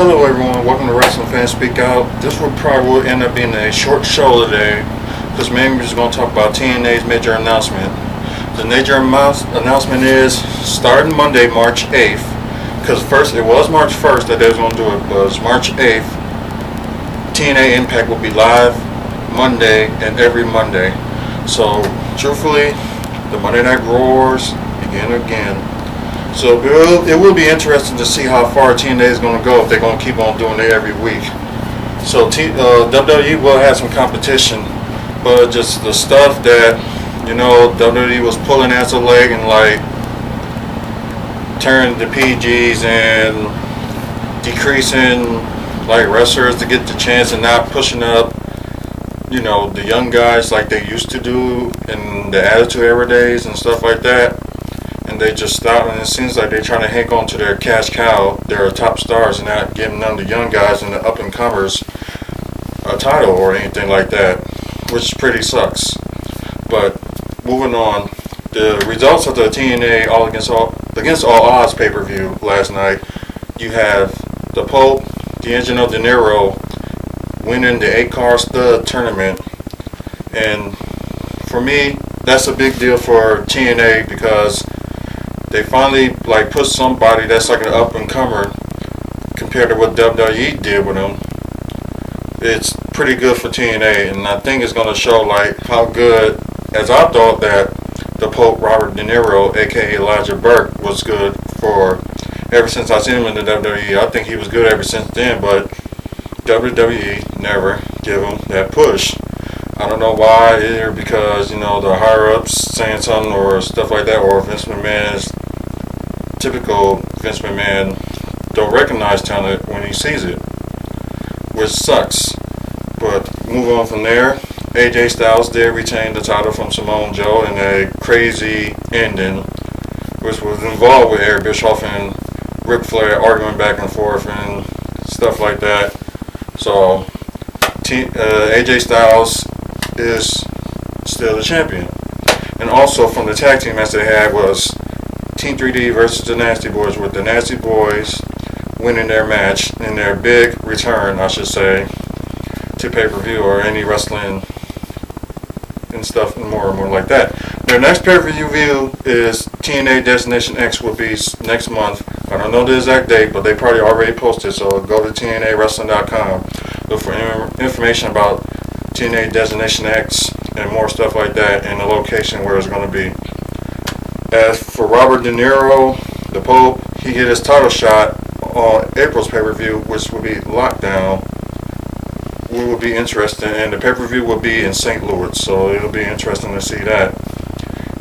Hello everyone, welcome to Wrestling Fans Speak Out. This will probably end up being a short show today because mainly we're just going to talk about TNA's major announcement. The major announcement is starting Monday, March 8th, because first it was March 1st that they was going to do it, but it's March 8th. TNA Impact will be live Monday and every Monday. So truthfully, the Monday Night Roars begin again. So it will be interesting to see how far TNA is going to go if they're going to keep on doing it every week. So WWE will have some competition, but just the stuff that, WWE was pulling as a leg and like turning the PGs and decreasing like wrestlers to get the chance and not pushing up, the young guys like they used to do in the Attitude Era days and stuff like that. And they just stop, and it seems like they're trying to hang on to their cash cow, their top stars, and not giving none of the young guys and the up-and-comers a title or anything like that, which pretty sucks. But moving on, the results of the TNA Against All Odds pay-per-view last night, you have the Pope, D'Angelo De Niro, winning the 8-car stud tournament. And for me, that's a big deal for TNA because they finally put somebody that's like an up-and-comer compared to what WWE did with them. It's pretty good for TNA, and I think it's going to show how good, as I thought that the Pope Robert De Niro, aka Elijah Burke, was good for ever since I seen him in the WWE. I think he was good ever since then, but WWE never give him that push. I don't know why, either because, the higher-ups saying something or stuff like that, or typical Vince McMahon don't recognize talent when he sees it, which sucks. But move on from there, AJ Styles did retain the title from Samoa Joe in a crazy ending, which was involved with Eric Bischoff and Ric Flair arguing back and forth and stuff like that. So AJ Styles is still the champion. And also from the tag team match they had was Team 3D versus the Nasty Boys, with the Nasty Boys winning their match in their big return, I should say, to pay-per-view or any wrestling and stuff and more like that. Their next pay-per-view is TNA Destination X, will be next month. I don't know the exact date, but they probably already posted, so go to TNAWrestling.com. Look for information about TNA Destination X and more stuff like that, and the location where it's going to be. As for Robert De Niro, the Pope, he get his title shot on April's pay-per-view, which will be Lockdown. We will be interested, and the pay-per-view will be in St. Louis, so it'll be interesting to see that.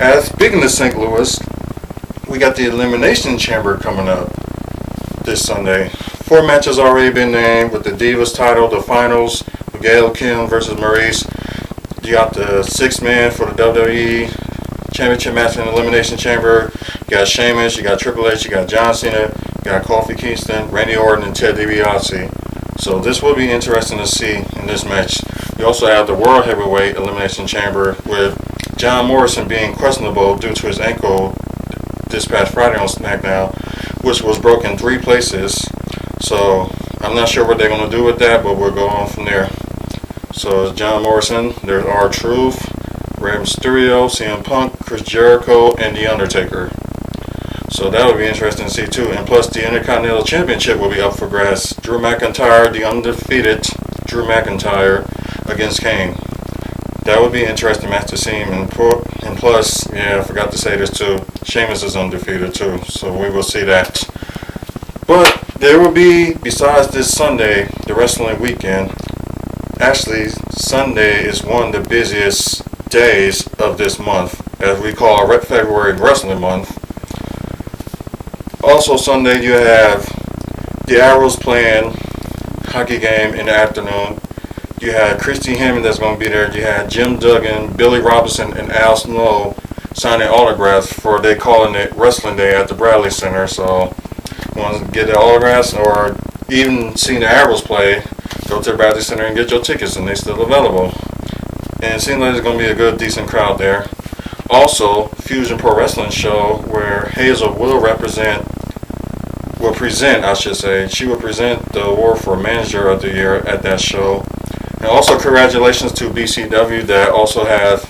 As speaking of St. Louis, we got the Elimination Chamber coming up this Sunday. 4 matches already been named with the Divas title, the finals, Gail Kim versus Maurice. You got the 6-man for the WWE Championship match in the Elimination Chamber. You got Sheamus, you got Triple H, you got John Cena, you got Kofi Kingston, Randy Orton, and Ted DiBiase. So this will be interesting to see in this match. You also have the World Heavyweight Elimination Chamber with John Morrison being questionable due to his ankle this past Friday on SmackDown, which was broken 3 places. So I'm not sure what they're going to do with that, but we'll go on from there. So it's John Morrison, there's R-Truth, Rey Mysterio, CM Punk, Chris Jericho, and The Undertaker. So that would be interesting to see too. And plus the Intercontinental Championship will be up for grabs. Drew McIntyre, the undefeated Drew McIntyre against Kane. That would be an interesting match to see. And plus, I forgot to say this too, Sheamus is undefeated too. So we will see that. But there will be, besides this Sunday, the wrestling weekend. Actually, Sunday is one of the busiest days of this month, as we call February Wrestling Month. Also Sunday, you have the Arrows playing hockey game in the afternoon. You had Christy Hammond that's going to be there. You had Jim Duggan, Billy Robinson, and Al Snow signing autographs for, they calling it Wrestling Day at the Bradley Center. So want to get the autographs or even see the Arrows play, go to the Bradley Center and get your tickets, and they're still available. And it seems like there's going to be a good, decent crowd there. Also, Fusion Pro Wrestling show where Hazel will will present, I should say, she will present the award for Manager of the Year at that show. And also congratulations to BCW that also have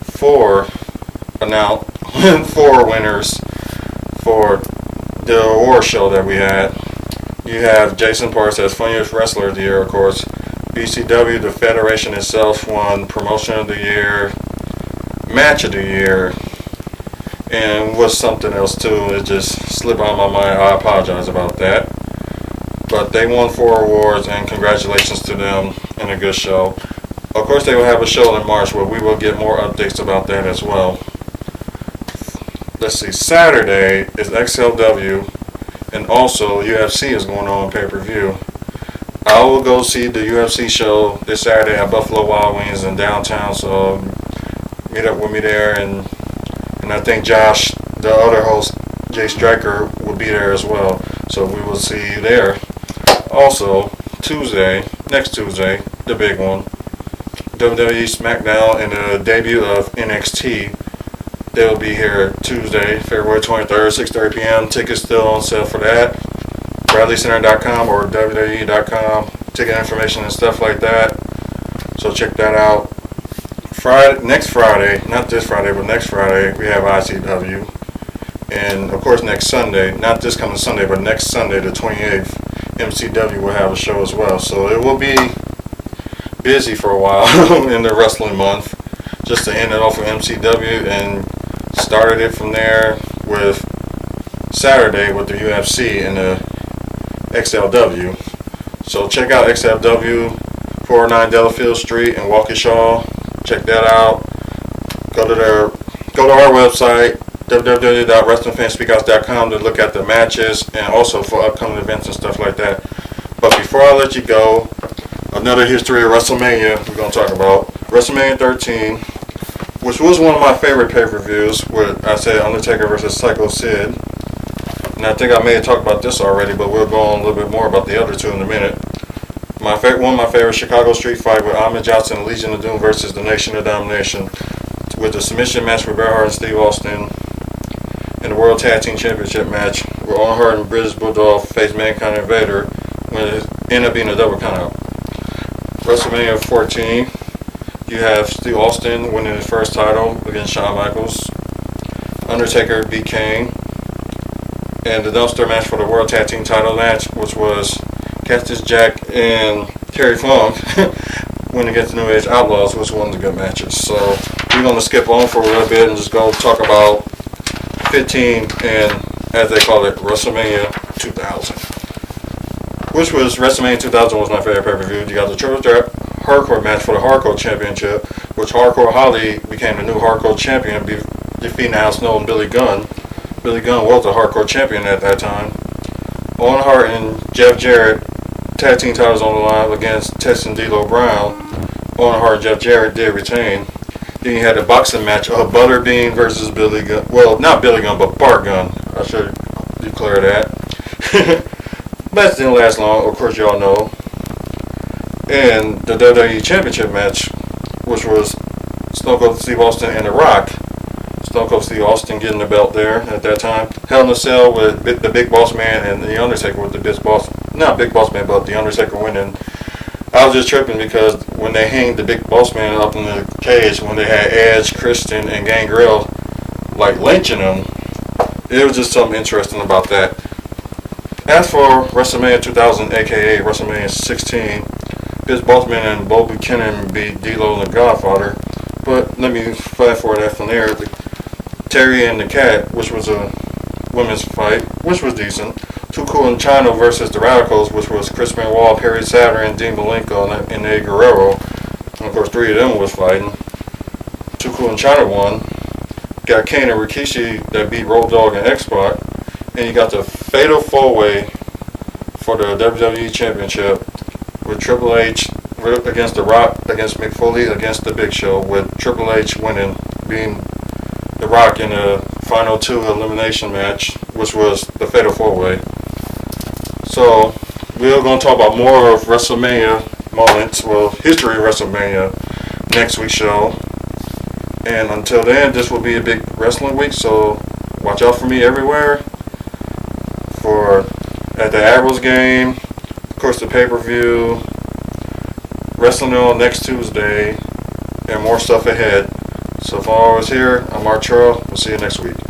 four winners for the award show that we had. You have Jason Parks as Funniest Wrestler of the Year, of course. BCW, the Federation itself, won Promotion of the Year, Match of the Year, and was something else too. It just slipped out of my mind. I apologize about that. But they won 4 awards, and congratulations to them, and a good show. Of course, they will have a show in March where we will get more updates about that as well. Let's see, Saturday is XLW, and also UFC is going on pay-per-view. I will go see the UFC show this Saturday at Buffalo Wild Wings in downtown, so meet up with me there, and I think Josh, the other host, Jay Stryker, will be there as well, so we will see you there. Also, next Tuesday, the big one, WWE SmackDown and the debut of NXT. They'll be here Tuesday, February 23rd, 6:30 p.m. Tickets still on sale for that. BradleyCenter.com or WWE.com. Ticket information and stuff like that. So check that out. Next Friday, not this Friday, but next Friday, we have ICW. And of course next Sunday, not this coming Sunday, but next Sunday, the 28th, MCW will have a show as well. So it will be busy for a while in the wrestling month, just to end it off with MCW, and started it from there with Saturday with the UFC and the XLW. So check out XLW, 409 Delafield Street in Waukesha. Check that out. Go to our website, www.wrestlingfanspeakhouse.com, to look at the matches and also for upcoming events and stuff like that. But before I let you go, another history of WrestleMania we're going to talk about. WrestleMania 13, which was one of my favorite pay-per-views, with, I said, Undertaker versus Psycho Sid. And I think I may have talked about this already, but we'll go on a little bit more about the other two in a minute. One of my favorite Chicago Street Fight with Ahmed Johnson and Legion of Doom versus the Nation of Domination, with the submission match with Bret Hart and Steve Austin, and the World Tag Team Championship match where Owen Hart and British Bulldog faced Mankind and Vader, when it ended up being a double countout. WrestleMania 14, you have Steve Austin winning his first title against Shawn Michaels. Undertaker beat Kane. And the dumpster match for the World Tag Team title match, which was Cactus Jack and Terry Funk winning against the New Age Outlaws, was one of the good matches. So we're going to skip on for a little bit and just go talk about 15 and, as they call it, WrestleMania 2000. Which was, WrestleMania 2000 was my favorite pay-per-view. You got the Triple Threat Hardcore match for the Hardcore Championship, which Hardcore Holly became the new Hardcore Champion, defeating Al Snow and Billy Gunn. Billy Gunn was the Hardcore Champion at that time. Owen Hart and Jeff Jarrett, tag team titles on the line against Tess and D'Lo Brown. Owen Hart and Jeff Jarrett did retain. Then you had a boxing match of Butterbean versus Billy Gunn. Well, not Billy Gunn, but Bart Gunn. I should declare that. Match didn't last long, of course y'all know. And the WWE Championship match, which was Stone Cold Steve Austin and The Rock. Stone Cold Steve Austin getting the belt there at that time. Hell in a Cell with the Big Boss Man and The Undertaker with the Big Boss, not Big Boss Man, but The Undertaker winning. I was just tripping because when they hanged the Big Boss Man up in the cage, when they had Edge, Christian, and Gangrel like lynching him, it was just something interesting about that. As for WrestleMania 2000, aka WrestleMania 16, Biz Bossman and Bo Buchanan beat D'Lo and the Godfather. But let me fast forward that from there. Terry and the Cat, which was a women's fight, which was decent. Too Cool and China versus the Radicals, which was Chris Benoit, Perry Saturn, Dean Malenko, and Eddie Guerrero. And of course, 3 of them was fighting. Too Cool and China won. Got Kane and Rikishi that beat Road Dogg and X-Pac. And you got the Fatal 4-Way for the WWE Championship with Triple H against The Rock, against Mick Foley, against The Big Show, with Triple H winning, being The Rock in the final 2 elimination match, which was the Fatal 4-Way. So, we're going to talk about more of WrestleMania moments, well, history of WrestleMania, next week's show. And until then, this will be a big wrestling week, so watch out for me everywhere. for at the Arrows game, of course the pay-per-view, Wrestlemania next Tuesday, and more stuff ahead. So for all of us here, I'm Artrell. We'll see you next week.